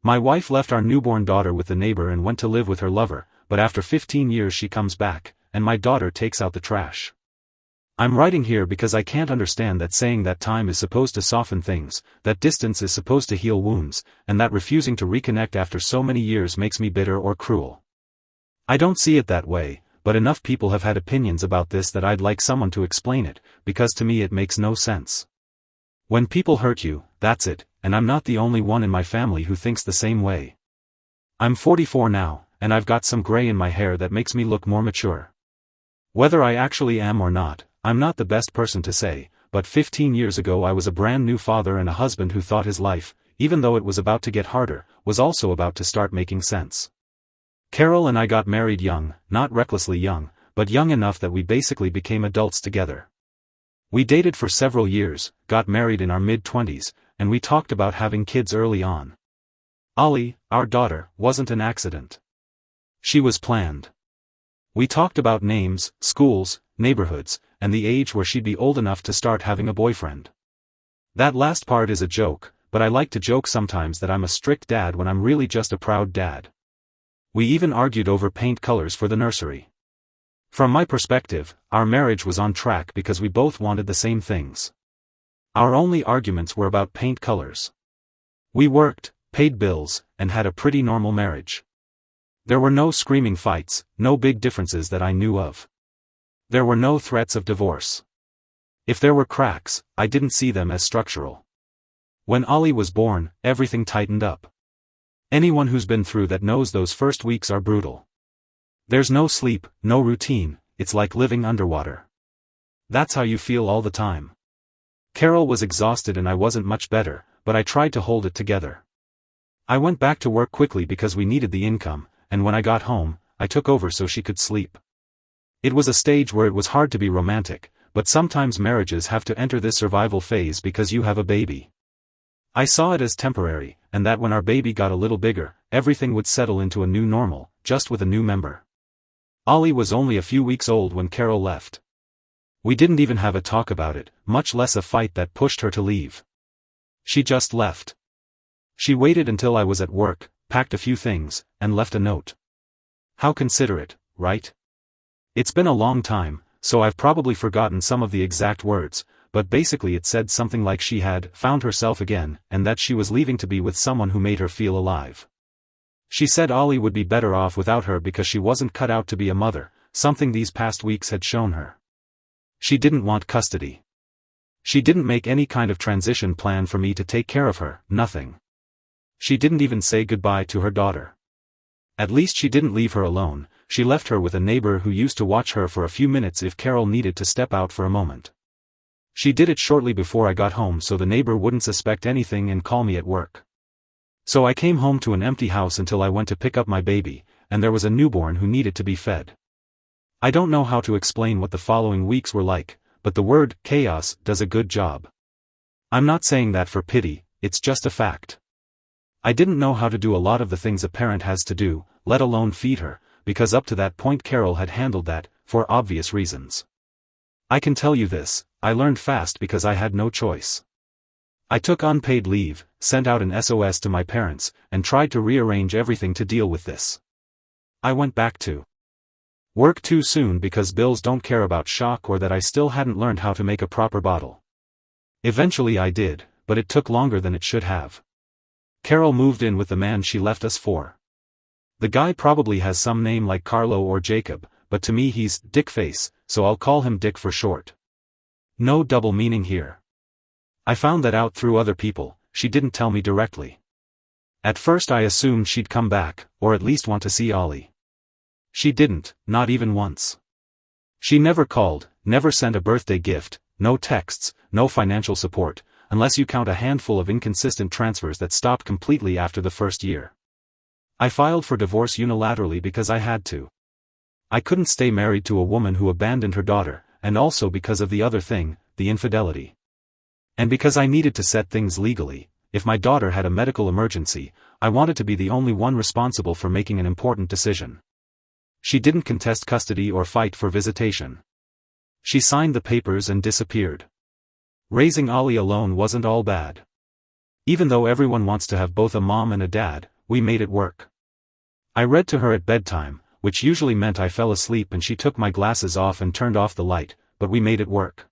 My wife left our newborn daughter with the neighbor and went to live with her lover, but after 15 years she comes back, and my daughter takes out the trash. I'm writing here because I can't understand that saying that time is supposed to soften things, that distance is supposed to heal wounds, and that refusing to reconnect after so many years makes me bitter or cruel. I don't see it that way, but enough people have had opinions about this that I'd like someone to explain it, because to me it makes no sense. When people hurt you, that's it, and I'm not the only one in my family who thinks the same way. I'm 44 now, and I've got some gray in my hair that makes me look more mature. Whether I actually am or not, I'm not the best person to say, but 15 years ago I was a brand new father and a husband who thought his life, even though it was about to get harder, was also about to start making sense. Carol and I got married young, not recklessly young, but young enough that we basically became adults together. We dated for several years, got married in our mid-20s, and we talked about having kids early on. Ollie, our daughter, wasn't an accident. She was planned. We talked about names, schools, neighborhoods, and the age where she'd be old enough to start having a boyfriend. That last part is a joke, but I like to joke sometimes that I'm a strict dad when I'm really just a proud dad. We even argued over paint colors for the nursery. From my perspective, our marriage was on track because we both wanted the same things. Our only arguments were about paint colors. We worked, paid bills, and had a pretty normal marriage. There were no screaming fights, no big differences that I knew of. There were no threats of divorce. If there were cracks, I didn't see them as structural. When Ollie was born, everything tightened up. Anyone who's been through that knows those first weeks are brutal. There's no sleep, no routine, it's like living underwater. That's how you feel all the time. Carol was exhausted and I wasn't much better, but I tried to hold it together. I went back to work quickly because we needed the income, and when I got home, I took over so she could sleep. It was a stage where it was hard to be romantic, but sometimes marriages have to enter this survival phase because you have a baby. I saw it as temporary, and that when our baby got a little bigger, everything would settle into a new normal, just with a new member. Ollie was only a few weeks old when Carol left. We didn't even have a talk about it, much less a fight that pushed her to leave. She just left. She waited until I was at work, packed a few things, and left a note. How considerate, right? It's been a long time, so I've probably forgotten some of the exact words, but basically it said something like she had found herself again, and that she was leaving to be with someone who made her feel alive. She said Ollie would be better off without her because she wasn't cut out to be a mother, something these past weeks had shown her. She didn't want custody. She didn't make any kind of transition plan for me to take care of her, nothing. She didn't even say goodbye to her daughter. At least she didn't leave her alone, she left her with a neighbor who used to watch her for a few minutes if Carol needed to step out for a moment. She did it shortly before I got home so the neighbor wouldn't suspect anything and call me at work. So I came home to an empty house until I went to pick up my baby, and there was a newborn who needed to be fed. I don't know how to explain what the following weeks were like, but the word chaos does a good job. I'm not saying that for pity, it's just a fact. I didn't know how to do a lot of the things a parent has to do, let alone feed her, because up to that point Carol had handled that, for obvious reasons. I can tell you this, I learned fast because I had no choice. I took unpaid leave, sent out an SOS to my parents, and tried to rearrange everything to deal with this. I went back to work too soon because bills don't care about shock or that I still hadn't learned how to make a proper bottle. Eventually I did, but it took longer than it should have. Carol moved in with the man she left us for. The guy probably has some name like Carlo or Jacob, but to me he's Dickface, so I'll call him Dick for short. No double meaning here. I found that out through other people, she didn't tell me directly. At first I assumed she'd come back, or at least want to see Ollie. She didn't, not even once. She never called, never sent a birthday gift, no texts, no financial support, unless you count a handful of inconsistent transfers that stopped completely after the first year. I filed for divorce unilaterally because I had to. I couldn't stay married to a woman who abandoned her daughter, and also because of the other thing, the infidelity. And because I needed to set things legally, if my daughter had a medical emergency, I wanted to be the only one responsible for making an important decision. She didn't contest custody or fight for visitation. She signed the papers and disappeared. Raising Ollie alone wasn't all bad. Even though everyone wants to have both a mom and a dad, we made it work. I read to her at bedtime, which usually meant I fell asleep and she took my glasses off and turned off the light, but we made it work.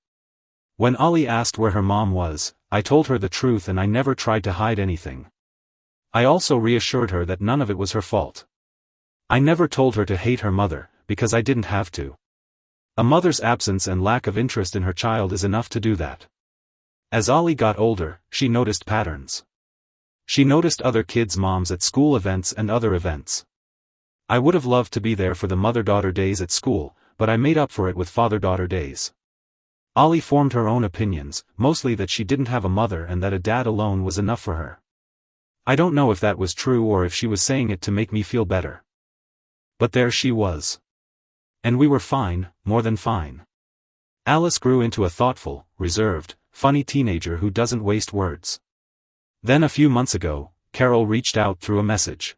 When Ollie asked where her mom was, I told her the truth and I never tried to hide anything. I also reassured her that none of it was her fault. I never told her to hate her mother, because I didn't have to. A mother's absence and lack of interest in her child is enough to do that. As Ollie got older, she noticed patterns. She noticed other kids' moms at school events and other events. I would have loved to be there for the mother-daughter days at school, but I made up for it with father-daughter days. Ollie formed her own opinions, mostly that she didn't have a mother and that a dad alone was enough for her. I don't know if that was true or if she was saying it to make me feel better. But there she was. And we were fine, more than fine. Alice grew into a thoughtful, reserved, funny teenager who doesn't waste words. Then a few months ago, Carol reached out through a message.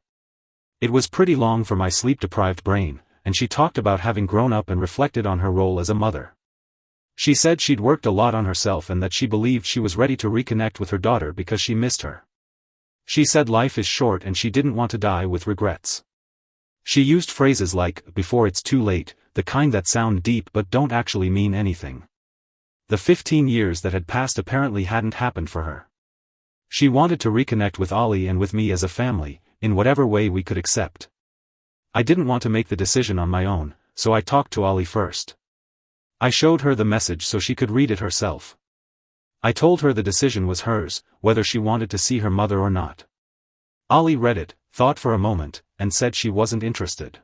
It was pretty long for my sleep-deprived brain, and she talked about having grown up and reflected on her role as a mother. She said she'd worked a lot on herself and that she believed she was ready to reconnect with her daughter because she missed her. She said life is short and she didn't want to die with regrets. She used phrases like, before it's too late, the kind that sound deep but don't actually mean anything. The 15 years that had passed apparently hadn't happened for her. She wanted to reconnect with Ollie and with me as a family, in whatever way we could accept. I didn't want to make the decision on my own, so I talked to Ollie first. I showed her the message so she could read it herself. I told her the decision was hers, whether she wanted to see her mother or not. Ollie read it, thought for a moment, and said she wasn't interested.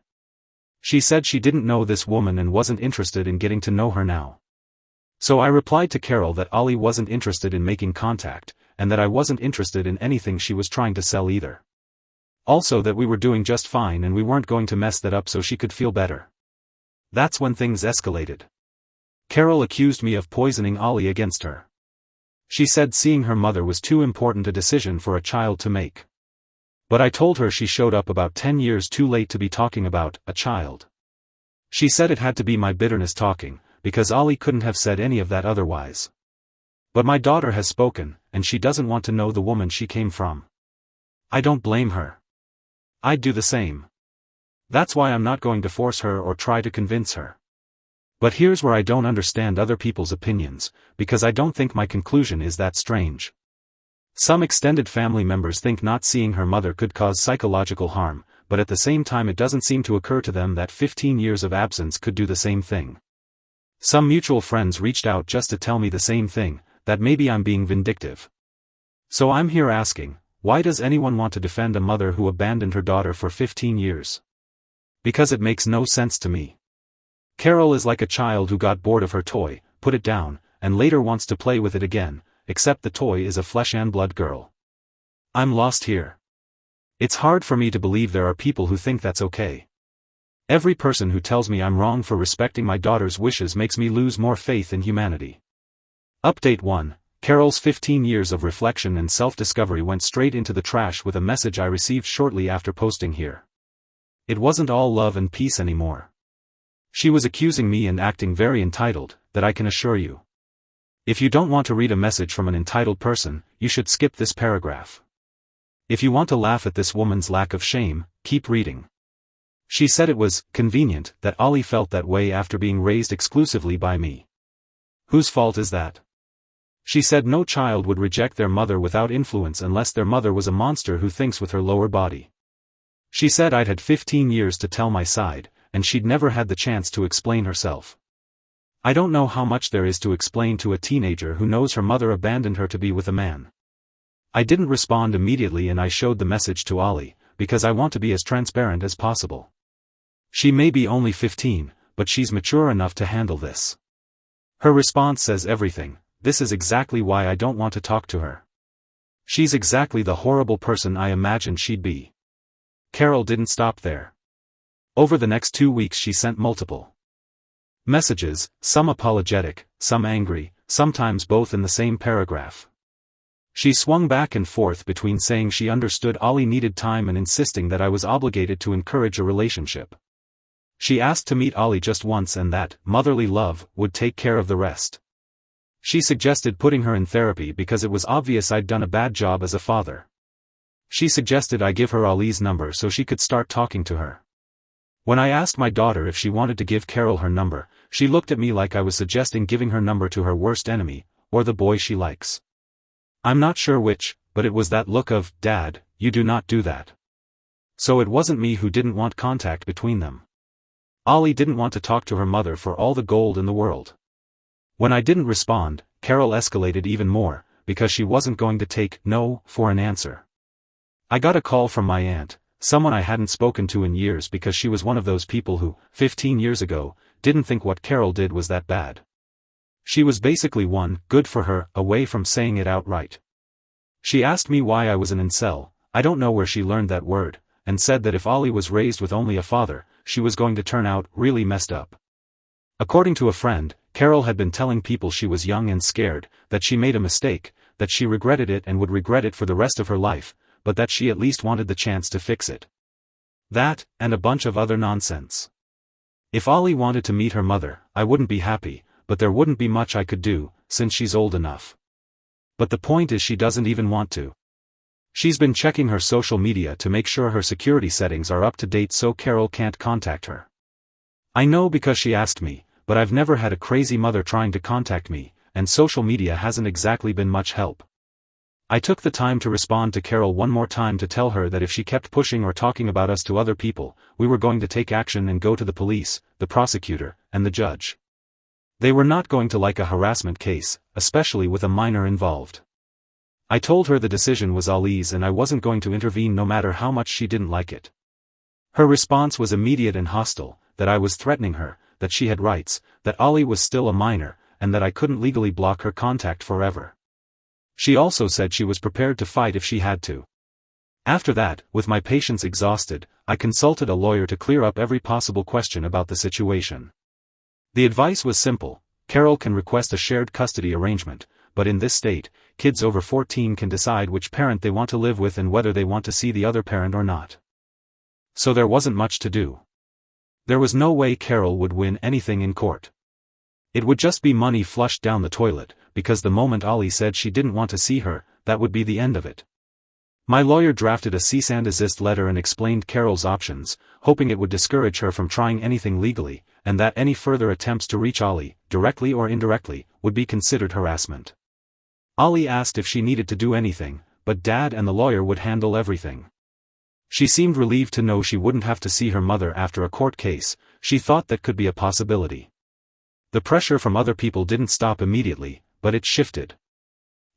She said she didn't know this woman and wasn't interested in getting to know her now. So I replied to Carol that Ollie wasn't interested in making contact, and that I wasn't interested in anything she was trying to sell either. Also that we were doing just fine and we weren't going to mess that up so she could feel better. That's when things escalated. Carol accused me of poisoning Ollie against her. She said seeing her mother was too important a decision for a child to make. But I told her she showed up about 10 years too late to be talking about a child. She said it had to be my bitterness talking, because Ollie couldn't have said any of that otherwise. But my daughter has spoken, and she doesn't want to know the woman she came from. I don't blame her. I'd do the same. That's why I'm not going to force her or try to convince her. But here's where I don't understand other people's opinions, because I don't think my conclusion is that strange. Some extended family members think not seeing her mother could cause psychological harm, but at the same time it doesn't seem to occur to them that 15 years of absence could do the same thing. Some mutual friends reached out just to tell me the same thing, that maybe I'm being vindictive. So I'm here asking, why does anyone want to defend a mother who abandoned her daughter for 15 years? Because it makes no sense to me. Carol is like a child who got bored of her toy, put it down, and later wants to play with it again, except the toy is a flesh and blood girl. I'm lost here. It's hard for me to believe there are people who think that's okay. Every person who tells me I'm wrong for respecting my daughter's wishes makes me lose more faith in humanity. Update 1. Carol's 15 years of reflection and self-discovery went straight into the trash with a message I received shortly after posting here. It wasn't all love and peace anymore. She was accusing me and acting very entitled, that I can assure you. If you don't want to read a message from an entitled person, you should skip this paragraph. If you want to laugh at this woman's lack of shame, keep reading. She said it was convenient that Ollie felt that way after being raised exclusively by me. Whose fault is that? She said no child would reject their mother without influence unless their mother was a monster who thinks with her lower body. She said I'd had 15 years to tell my side, and she'd never had the chance to explain herself. I don't know how much there is to explain to a teenager who knows her mother abandoned her to be with a man. I didn't respond immediately and I showed the message to Ollie, because I want to be as transparent as possible. She may be only 15, but she's mature enough to handle this. Her response says everything. This is exactly why I don't want to talk to her. She's exactly the horrible person I imagined she'd be. Carol didn't stop there. Over the next 2 weeks she sent multiple messages, some apologetic, some angry, sometimes both in the same paragraph. She swung back and forth between saying she understood Ollie needed time and insisting that I was obligated to encourage a relationship. She asked to meet Ollie just once and that motherly love would take care of the rest. She suggested putting her in therapy because it was obvious I'd done a bad job as a father. She suggested I give her Ali's number so she could start talking to her. When I asked my daughter if she wanted to give Carol her number, she looked at me like I was suggesting giving her number to her worst enemy, or the boy she likes. I'm not sure which, but it was that look of, "Dad, you do not do that." So it wasn't me who didn't want contact between them. Ali didn't want to talk to her mother for all the gold in the world. When I didn't respond, Carol escalated even more, because she wasn't going to take no for an answer. I got a call from my aunt, someone I hadn't spoken to in years because she was one of those people who, 15 years ago, didn't think what Carol did was that bad. She was basically one, good for her, away from saying it outright. She asked me why I was an incel, I don't know where she learned that word, and said that if Ali was raised with only a father, she was going to turn out really messed up. According to a friend, Carol had been telling people she was young and scared, that she made a mistake, that she regretted it and would regret it for the rest of her life, but that she at least wanted the chance to fix it. That, and a bunch of other nonsense. If Ali wanted to meet her mother, I wouldn't be happy, but there wouldn't be much I could do, since she's old enough. But the point is she doesn't even want to. She's been checking her social media to make sure her security settings are up to date so Carol can't contact her. I know because she asked me, but I've never had a crazy mother trying to contact me, and social media hasn't exactly been much help. I took the time to respond to Carol one more time to tell her that if she kept pushing or talking about us to other people, we were going to take action and go to the police, the prosecutor, and the judge. They were not going to like a harassment case, especially with a minor involved. I told her the decision was Ali's and I wasn't going to intervene no matter how much she didn't like it. Her response was immediate and hostile, that I was threatening her, that she had rights, that Ali was still a minor, and that I couldn't legally block her contact forever. She also said she was prepared to fight if she had to. After that, with my patience exhausted, I consulted a lawyer to clear up every possible question about the situation. The advice was simple: Carol can request a shared custody arrangement, but in this state, kids over 14 can decide which parent they want to live with and whether they want to see the other parent or not. So there wasn't much to do. There was no way Carol would win anything in court. It would just be money flushed down the toilet, because the moment Ali said she didn't want to see her, that would be the end of it. My lawyer drafted a cease and desist letter and explained Carol's options, hoping it would discourage her from trying anything legally, and that any further attempts to reach Ali, directly or indirectly, would be considered harassment. Ali asked if she needed to do anything, but Dad and the lawyer would handle everything. She seemed relieved to know she wouldn't have to see her mother after a court case. She thought that could be a possibility. The pressure from other people didn't stop immediately, but it shifted.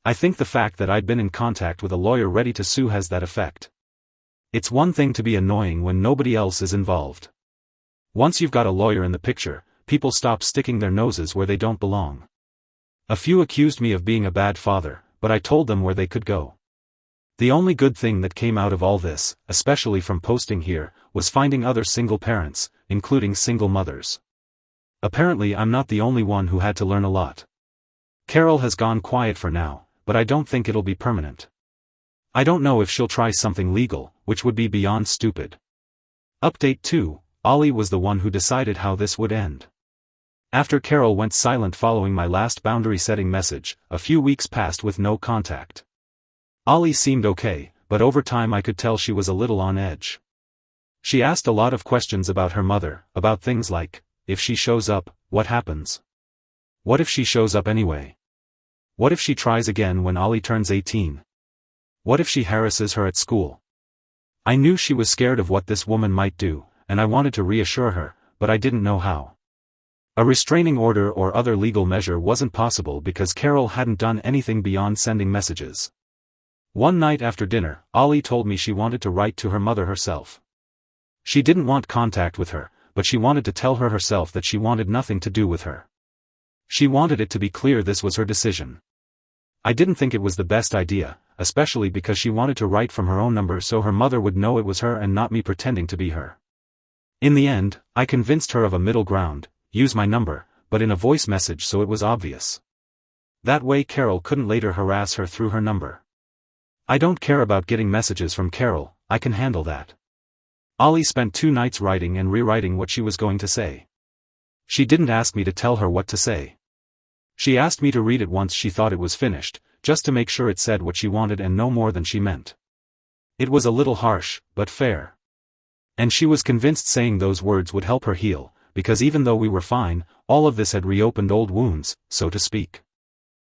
I think the fact that I'd been in contact with a lawyer ready to sue has that effect. It's one thing to be annoying when nobody else is involved. Once you've got a lawyer in the picture, people stop sticking their noses where they don't belong. A few accused me of being a bad father, but I told them where they could go. The only good thing that came out of all this, especially from posting here, was finding other single parents, including single mothers. Apparently I'm not the only one who had to learn a lot. Carol has gone quiet for now, but I don't think it'll be permanent. I don't know if she'll try something legal, which would be beyond stupid. Update 2, Ali was the one who decided how this would end. After Carol went silent following my last boundary-setting message, a few weeks passed with no contact. Ali seemed okay, but over time I could tell she was a little on edge. She asked a lot of questions about her mother, about things like, if she shows up, what happens? What if she shows up anyway? What if she tries again when Ali turns 18? What if she harasses her at school? I knew she was scared of what this woman might do, and I wanted to reassure her, but I didn't know how. A restraining order or other legal measure wasn't possible because Carol hadn't done anything beyond sending messages. One night after dinner, Ali told me she wanted to write to her mother herself. She didn't want contact with her, but she wanted to tell her herself that she wanted nothing to do with her. She wanted it to be clear this was her decision. I didn't think it was the best idea, especially because she wanted to write from her own number so her mother would know it was her and not me pretending to be her. In the end, I convinced her of a middle ground: use my number, but in a voice message so it was obvious. That way Carol couldn't later harass her through her number. I don't care about getting messages from Carol, I can handle that. Ali spent 2 nights writing and rewriting what she was going to say. She didn't ask me to tell her what to say. She asked me to read it once she thought it was finished, just to make sure it said what she wanted and no more than she meant. It was a little harsh, but fair. And she was convinced saying those words would help her heal, because even though we were fine, all of this had reopened old wounds, so to speak.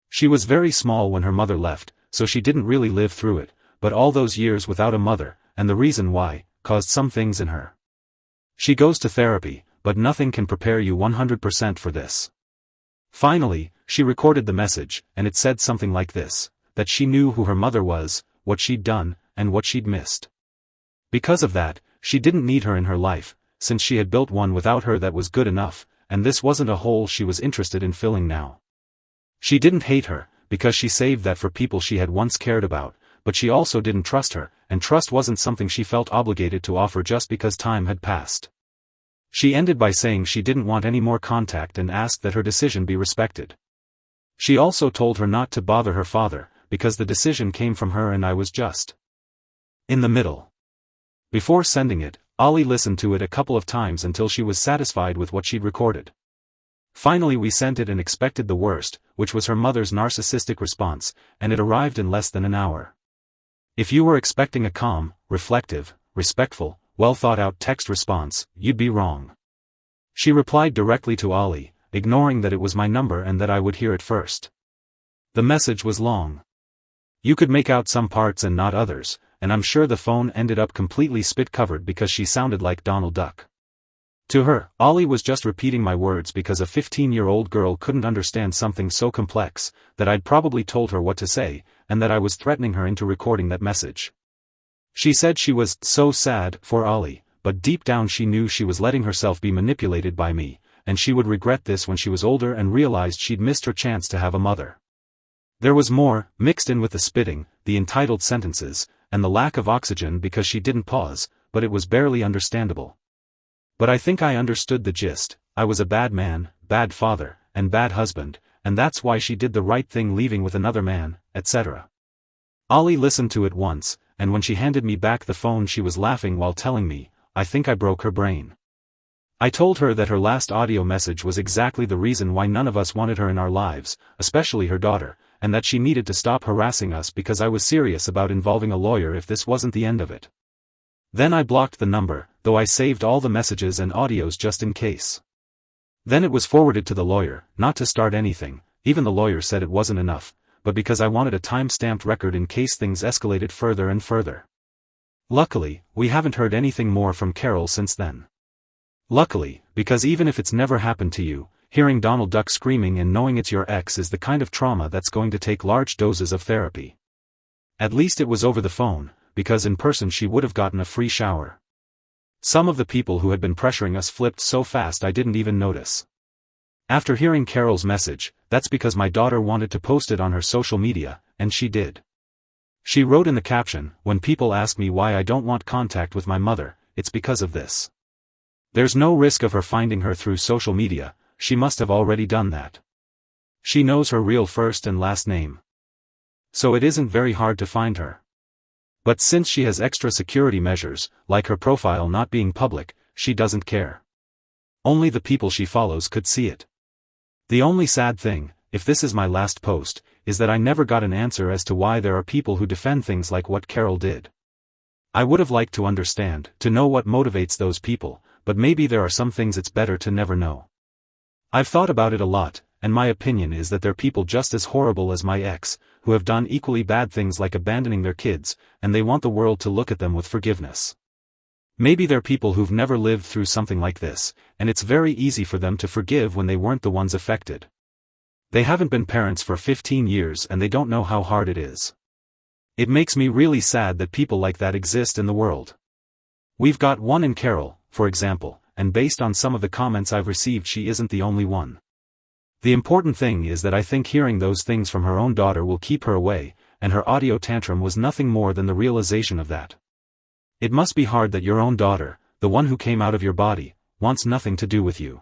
She was very small when her mother left, so she didn't really live through it, but all those years without a mother, and the reason why, caused some things in her. She goes to therapy, but nothing can prepare you 100% for this. Finally, she recorded the message, and it said something like this, that she knew who her mother was, what she'd done, and what she'd missed. Because of that, she didn't need her in her life, since she had built one without her that was good enough, and this wasn't a hole she was interested in filling now. She didn't hate her, because she saved that for people she had once cared about, but she also didn't trust her, and trust wasn't something she felt obligated to offer just because time had passed. She ended by saying she didn't want any more contact and asked that her decision be respected. She also told her not to bother her father, because the decision came from her and I was just in the middle. Before sending it, Ollie listened to it a couple of times until she was satisfied with what she'd recorded. Finally we sent it and expected the worst, which was her mother's narcissistic response, and it arrived in less than an hour. If you were expecting a calm, reflective, respectful, well-thought-out text response, you'd be wrong. She replied directly to Ollie, ignoring that it was my number and that I would hear it first. The message was long. You could make out some parts and not others, and I'm sure the phone ended up completely spit-covered because she sounded like Donald Duck. To her, Ollie was just repeating my words because a 15-year-old girl couldn't understand something so complex, that I'd probably told her what to say, and that I was threatening her into recording that message. She said she was so sad for Ollie, but deep down she knew she was letting herself be manipulated by me, and she would regret this when she was older and realized she'd missed her chance to have a mother. There was more, mixed in with the spitting, the entitled sentences, and the lack of oxygen because she didn't pause, but it was barely understandable. But I think I understood the gist. I was a bad man, bad father, and bad husband, and that's why she did the right thing leaving with another man, etc. Ollie listened to it once, and when she handed me back the phone she was laughing while telling me, I think I broke her brain. I told her that her last audio message was exactly the reason why none of us wanted her in our lives, especially her daughter, and that she needed to stop harassing us because I was serious about involving a lawyer if this wasn't the end of it. Then I blocked the number, though I saved all the messages and audios just in case. Then it was forwarded to the lawyer, not to start anything, even the lawyer said it wasn't enough, but because I wanted a time-stamped record in case things escalated further and further. Luckily, we haven't heard anything more from Carol since then. Luckily, because even if it's never happened to you, hearing Donald Duck screaming and knowing it's your ex is the kind of trauma that's going to take large doses of therapy. At least it was over the phone, because in person she would have gotten a free shower. Some of the people who had been pressuring us flipped so fast I didn't even notice. After hearing Carol's message, that's because my daughter wanted to post it on her social media, and she did. She wrote in the caption, "When people ask me why I don't want contact with my mother, it's because of this. There's no risk of her finding her through social media, she must have already done that. She knows her real first and last name. So it isn't very hard to find her. But since she has extra security measures, like her profile not being public, she doesn't care. Only the people she follows could see it. The only sad thing, if this is my last post, is that I never got an answer as to why there are people who defend things like what Carol did. I would have liked to understand, to know what motivates those people, but maybe there are some things it's better to never know. I've thought about it a lot, and my opinion is that they're people just as horrible as my ex, who have done equally bad things like abandoning their kids, and they want the world to look at them with forgiveness. Maybe they're people who've never lived through something like this, and it's very easy for them to forgive when they weren't the ones affected. They haven't been parents for 15 years and they don't know how hard it is. It makes me really sad that people like that exist in the world. We've got one in Carol, for example, and based on some of the comments I've received she isn't the only one. The important thing is that I think hearing those things from her own daughter will keep her away, and her audio tantrum was nothing more than the realization of that. It must be hard that your own daughter, the one who came out of your body, wants nothing to do with you.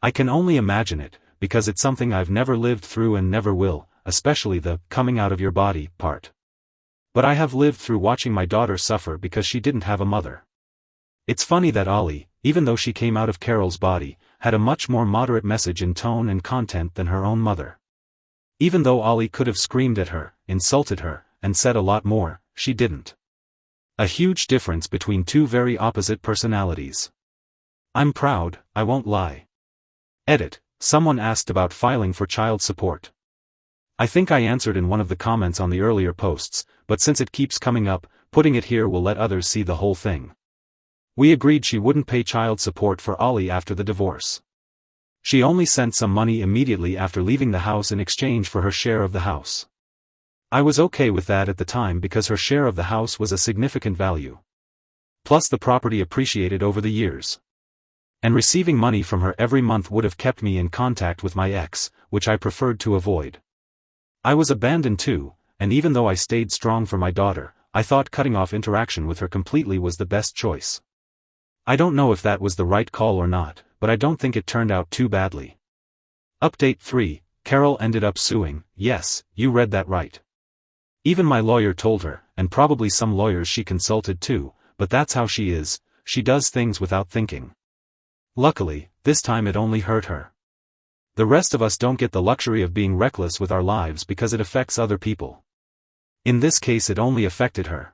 I can only imagine it, because it's something I've never lived through and never will, especially the coming out of your body part. But I have lived through watching my daughter suffer because she didn't have a mother. It's funny that Ollie, even though she came out of Carol's body, had a much more moderate message in tone and content than her own mother. Even though Ollie could have screamed at her, insulted her, and said a lot more, she didn't. A huge difference between two very opposite personalities. I'm proud, I won't lie. Edit. Someone asked about filing for child support. I think I answered in one of the comments on the earlier posts, but since it keeps coming up, putting it here will let others see the whole thing. We agreed she wouldn't pay child support for Ollie after the divorce. She only sent some money immediately after leaving the house in exchange for her share of the house. I was okay with that at the time because her share of the house was a significant value. Plus the property appreciated over the years. And receiving money from her every month would have kept me in contact with my ex, which I preferred to avoid. I was abandoned too, and even though I stayed strong for my daughter, I thought cutting off interaction with her completely was the best choice. I don't know if that was the right call or not, but I don't think it turned out too badly. Update 3, Carol ended up suing. Yes, you read that right. Even my lawyer told her, and probably some lawyers she consulted too, but that's how she is, she does things without thinking. Luckily, this time it only hurt her. The rest of us don't get the luxury of being reckless with our lives because it affects other people. In this case it only affected her.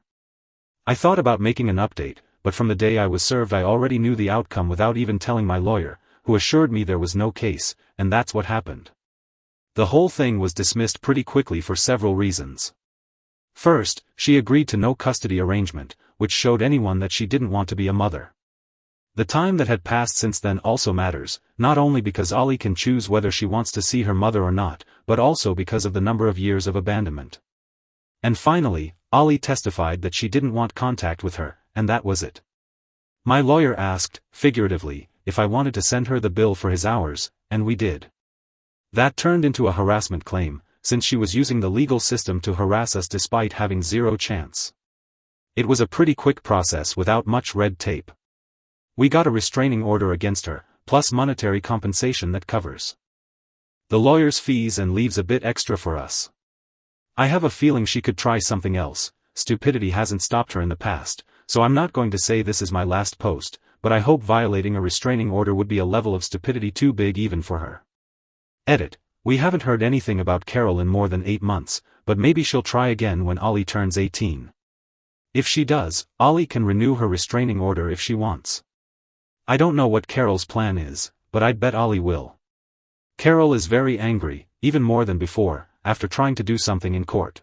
I thought about making an update, but from the day I was served I already knew the outcome without even telling my lawyer, who assured me there was no case, and that's what happened. The whole thing was dismissed pretty quickly for several reasons. First, she agreed to no custody arrangement, which showed anyone that she didn't want to be a mother. The time that had passed since then also matters, not only because Ollie can choose whether she wants to see her mother or not, but also because of the number of years of abandonment. And finally, Ollie testified that she didn't want contact with her, and that was it. My lawyer asked, figuratively, if I wanted to send her the bill for his hours, and we did. That turned into a harassment claim, since she was using the legal system to harass us despite having zero chance. It was a pretty quick process without much red tape. We got a restraining order against her, plus monetary compensation that covers the lawyer's fees and leaves a bit extra for us. I have a feeling she could try something else. Stupidity hasn't stopped her in the past, so I'm not going to say this is my last post, but I hope violating a restraining order would be a level of stupidity too big even for her. Edit. We haven't heard anything about Carol in more than 8 months, but maybe she'll try again when Ollie turns 18. If she does, Ollie can renew her restraining order if she wants. I don't know what Carol's plan is, but I'd bet Ollie will. Carol is very angry, even more than before, after trying to do something in court.